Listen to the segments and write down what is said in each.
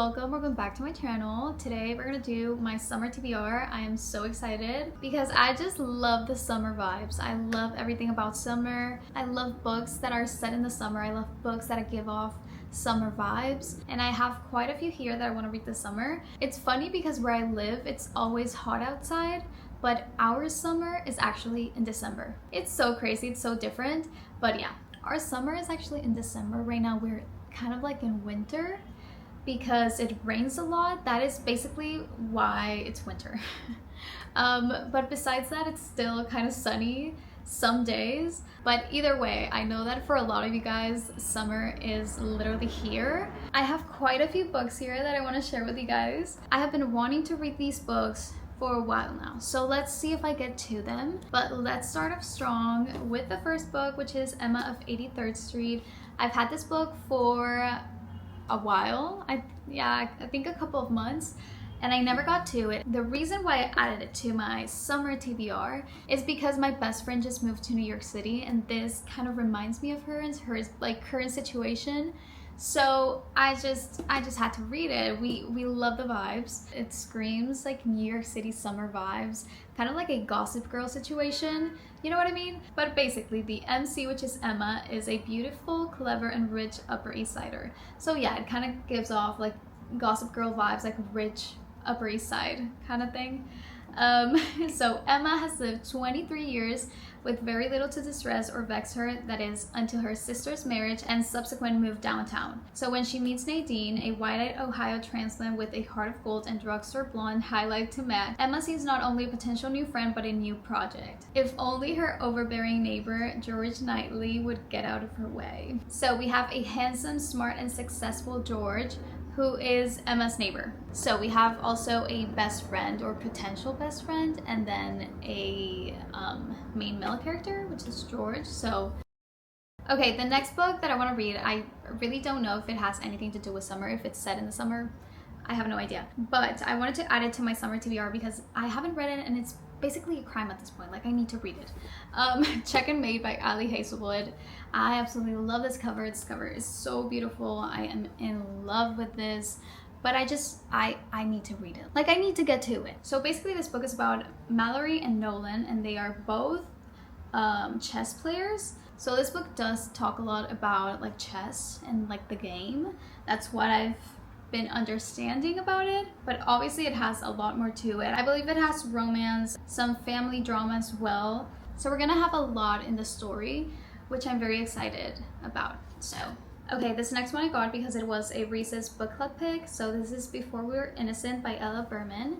welcome back to my channel. Today we're gonna do my summer TBR. I am so excited because I just love the summer vibes. I love everything about summer. I love books that are set in the summer. I love books that give off summer vibes, and I have quite a few here that I want to read this summer. It's funny because where I live it's always hot outside, but our summer is actually in December. It's so crazy, it's so different. But yeah, our summer is actually in December. Right now we're kind of like in winter because it rains a lot. That is basically why it's winter. But besides that, it's still kind of sunny some days. But either way, I know that for a lot of you guys, summer is literally here. I have quite a few books here that I want to share with you guys. I have been wanting to read these books for a while now, so let's see if I get to them. But let's start off strong with the first book, which is Emma of 83rd Street. I've had this book for a while. I think a couple of months, and I never got to it. The reason why I added it to my summer TBR is because my best friend just moved to New York City, and this kind of reminds me of her and her like current situation. So I just had to read it. We love the vibes. It screams like New York City summer vibes, kind of like a Gossip Girl situation. You know what I mean? But basically the MC, which is Emma, is a beautiful, clever, and rich Upper East Sider. So yeah, it kind of gives off like Gossip Girl vibes, like rich Upper East Side kind of thing. So Emma has lived 23 years with very little to distress or vex her, that is, until her sister's marriage and subsequent move downtown. So when she meets Nadine, a wide-eyed Ohio transplant with a heart of gold and drugstore blonde highlight to match, Emma sees not only a potential new friend but a new project. If only her overbearing neighbor, George Knightley, would get out of her way. So we have a handsome, smart, and successful George, who is Emma's neighbor. So we have also a best friend or potential best friend, and then a main male character, which is George. So okay, the next book that I want to read, I really don't know if it has anything to do with summer, if it's set in the summer. I have no idea, but I wanted to add it to my summer TBR because I haven't read it and it's basically a crime at this point. Like, I need to read it. Check and Made by Ali Hazelwood. I absolutely love this cover. This cover is so beautiful. I am in love with this, but I need to read it. Like, I need to get to it. So basically this book is about Mallory and Nolan, and they are both chess players. So this book does talk a lot about like chess and like the game. That's what I've been understanding about it, but obviously it has a lot more to it. I believe it has romance, some family drama as well. So we're gonna have a lot in the story, which I'm very excited about. So okay, this next one I got because it was a Reese's book club pick. So this is Before We Were Innocent by Ella Berman.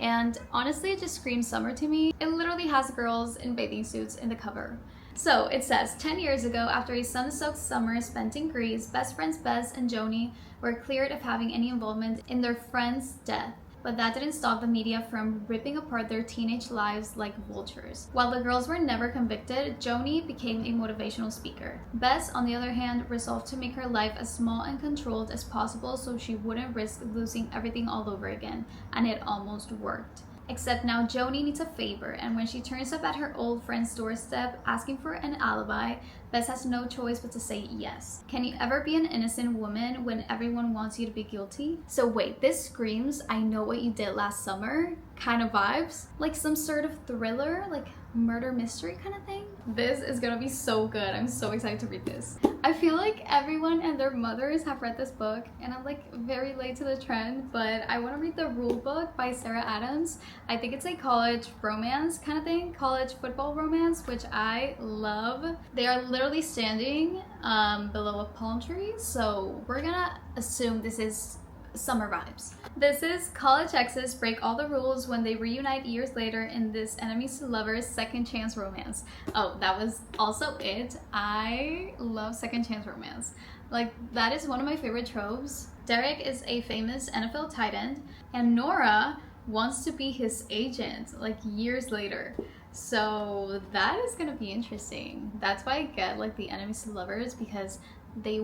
And honestly, it just screams summer to me. It literally has girls in bathing suits in the cover. So it says, 10 years ago, after a sun-soaked summer spent in Greece, best friends Bess and Joni were cleared of having any involvement in their friend's death. But that didn't stop the media from ripping apart their teenage lives like vultures. While the girls were never convicted, Joni became a motivational speaker. Bess, on the other hand, resolved to make her life as small and controlled as possible so she wouldn't risk losing everything all over again. And it almost worked. Except now Joni needs a favor, and when she turns up at her old friend's doorstep asking for an alibi, Bess has no choice but to say yes. Can you ever be an innocent woman when everyone wants you to be guilty? So wait, this screams I Know What You Did Last Summer kind of vibes. Like some sort of thriller, like murder mystery kind of thing. This is gonna be so good. I'm so excited to read this. I feel like everyone and their mothers have read this book, and I'm like very late to the trend, but I want to read The Rule Book by Sarah Adams. I think it's a college romance kind of thing, college football romance, which I love. They are literally standing below a palm tree, so we're gonna assume this is summer vibes. This is college exes break all the rules when they reunite years later in this enemies to lovers second chance romance. Oh, that was also it. I love second chance romance. Like, that is one of my favorite tropes. Derek is a famous NFL tight end, and Nora wants to be his agent like years later. So that is gonna be interesting. That's why I get like the enemies to lovers, because they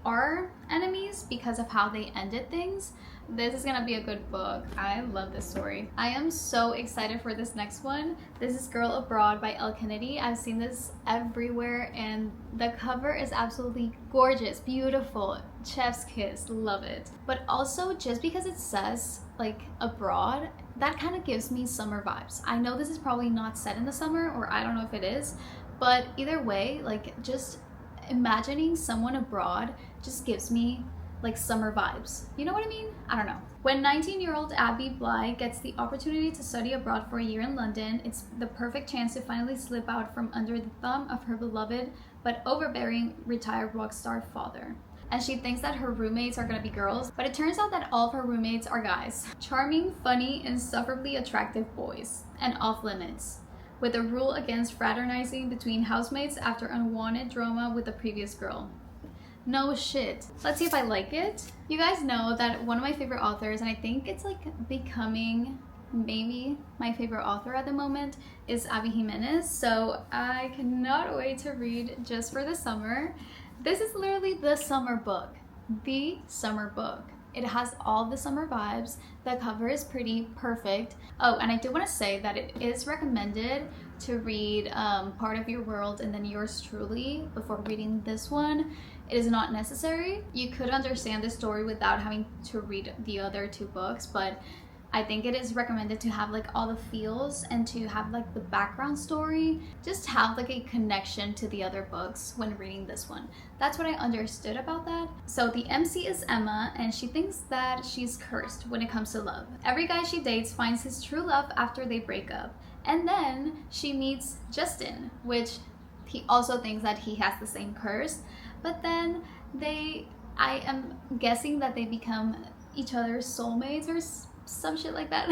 are enemies because of how they ended things. This is gonna be a good book. I love this story. I am so excited for this next one. This is Girl Abroad by Elle Kennedy. I've seen this everywhere and the cover is absolutely gorgeous, beautiful, chef's kiss, love it. But also, just because it says like abroad, that kind of gives me summer vibes. I know this is probably not set in the summer, or I don't know if it is, but either way, like just imagining someone abroad just gives me like summer vibes. You know what I mean? I don't know. When 19-year-old Abby Bly gets the opportunity to study abroad for a year in London, it's the perfect chance to finally slip out from under the thumb of her beloved but overbearing retired rock star father. And she thinks that her roommates are gonna be girls, but it turns out that all of her roommates are guys. Charming, funny, insufferably attractive boys, and off limits, with a rule against fraternizing between housemates after unwanted drama with the previous girl. No shit. Let's see if I like it. You guys know that one of my favorite authors, and I think it's like becoming maybe my favorite author at the moment, is Abby Jimenez. So I cannot wait to read just for the summer. This is literally the summer book. The summer book. It has all the summer vibes. The cover is pretty perfect. Oh, and I do want to say that it is recommended to read Part of Your World and then Yours Truly before reading this one. It is not necessary. You could understand the story without having to read the other two books, but I think it is recommended to have like all the feels and to have like the background story, just have like a connection to the other books when reading this one. That's what I understood about that. So the MC is Emma, and she thinks that she's cursed when it comes to love. Every guy she dates finds his true love after they break up. And then she meets Justin, which he also thinks that he has the same curse. But then I am guessing that they become each other's soulmates or some shit like that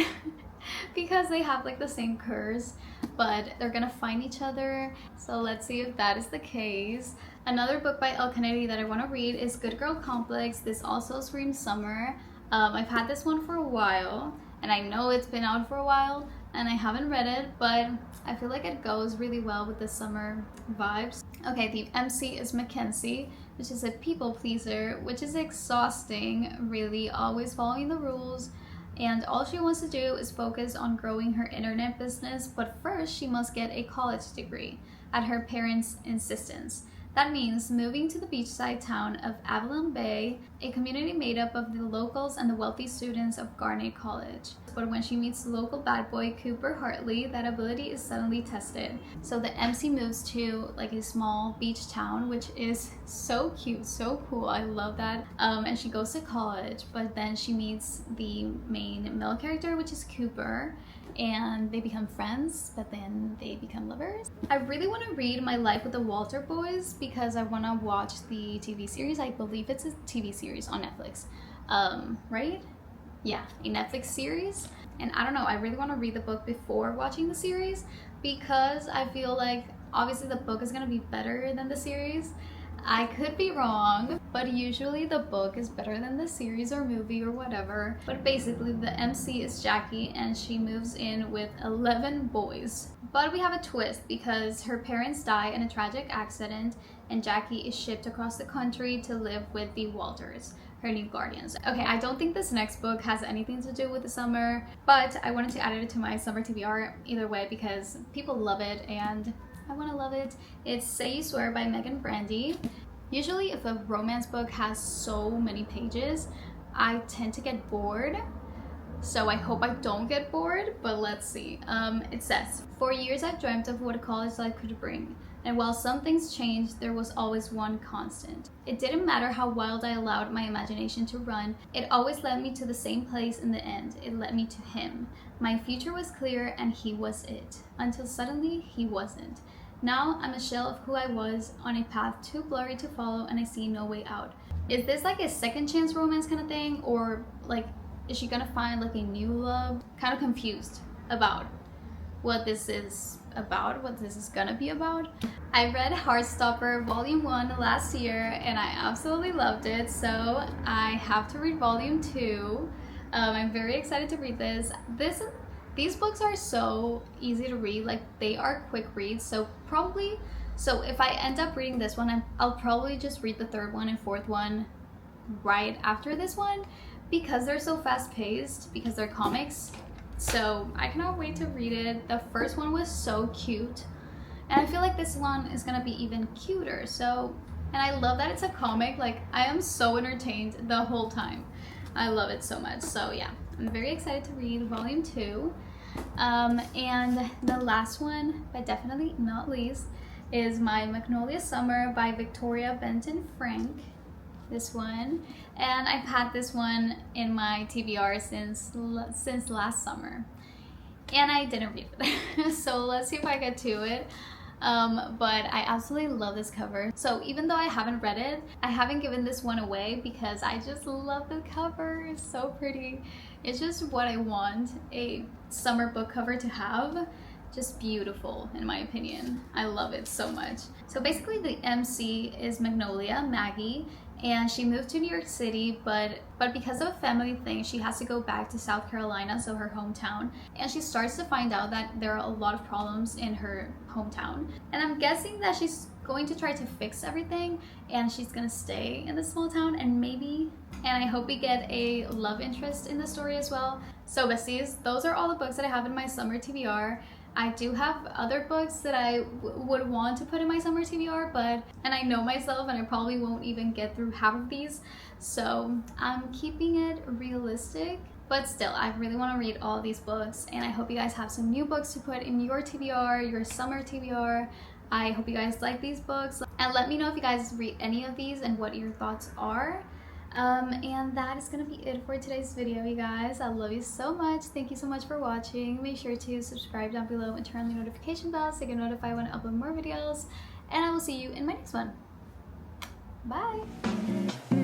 because they have like the same curse, but they're gonna find each other. So let's see if that is the case. Another book by Elle Kennedy that I want to read is Good Girl Complex. This also screams summer. I've had this one for a while, and I know it's been out for a while, and I haven't read it, but I feel like it goes really well with the summer vibes. Okay, the MC is Mackenzie, which is a people pleaser, which is exhausting, really, always following the rules. And all she wants to do is focus on growing her internet business, but first she must get a college degree at her parents' insistence. That means moving to the beachside town of Avalon Bay, a community made up of the locals and the wealthy students of Garnet College. But when she meets local bad boy Cooper Hartley, that ability is suddenly tested. So the MC moves to like a small beach town, which is so cute, so cool. I love that. And she goes to college, but then she meets the main male character, which is Cooper, and they become friends, but then they become lovers. I really want to read My Life with the Walter Boys because I want to watch the TV series. I believe it's a TV series on Netflix, right? Yeah, a Netflix series. And I don't know, I really want to read the book before watching the series because I feel like obviously the book is going to be better than the series. I could be wrong, but usually the book is better than the series or movie or whatever. But basically the MC is Jackie, and she moves in with 11 boys. But we have a twist because her parents die in a tragic accident, and Jackie is shipped across the country to live with the Walters, her new guardians. Okay, I don't think this next book has anything to do with the summer, but I wanted to add it to my summer TBR either way because people love it and I want to love it. It's Say You Swear by Megan Brandy. Usually if a romance book has so many pages, I tend to get bored. So I hope I don't get bored, but let's see. It says, for years I've dreamt of what a college life could bring. And while some things changed, there was always one constant. It didn't matter how wild I allowed my imagination to run, it always led me to the same place in the end. It led me to him. My future was clear and he was it. Until suddenly, he wasn't. Now I'm a shell of who I was, on a path too blurry to follow, and I see no way out. Is this like a second chance romance kind of thing? Or like, is she gonna find like a new love? Kind of confused about what this is about, what this is gonna be about. I read Heartstopper Volume 1 last year and I absolutely loved it, so I have to read Volume 2. I'm very excited to read this. These books are so easy to read, like they are quick reads, so probably So if I end up reading this one, I'll probably just read the third one and fourth one right after this one because they're so fast paced, because they're comics. So I cannot wait to read it. The first one was so cute, and I feel like this one is gonna be even cuter. So, and I love that it's a comic. Like, I am so entertained the whole time. I love it so much. So yeah, I'm very excited to read volume 2. And the last one, but definitely not least, is My Magnolia Summer by Victoria Benton Frank. This one, and I've had this one in my TBR since last summer, and I didn't read it. So let's see if I get to it. But I absolutely love this cover. So even though I haven't read it, I haven't given this one away because I just love the cover. It's so pretty. It's just what I want a summer book cover to have. Just beautiful, in my opinion. I love it so much. So basically the MC is Magnolia, Maggie, and she moved to New York City, but because of a family thing, she has to go back to South Carolina, so her hometown. And she starts to find out that there are a lot of problems in her hometown. And I'm guessing that she's going to try to fix everything, and she's gonna stay in the small town, and I hope we get a love interest in the story as well. So besties, those are all the books that I have in my summer TBR. I do have other books that I would want to put in my summer TBR, and I know myself and I probably won't even get through half of these, so I'm keeping it realistic. But still, I really want to read all these books, and I hope you guys have some new books to put in your TBR, your summer TBR. I hope you guys like these books, and let me know if you guys read any of these and what your thoughts are. And that is gonna be it for today's video, you guys. I love you so much. Thank you so much for watching. Make sure to subscribe down below and turn on the notification bell so you get notified when I upload more videos. And I will see you in my next one. Bye!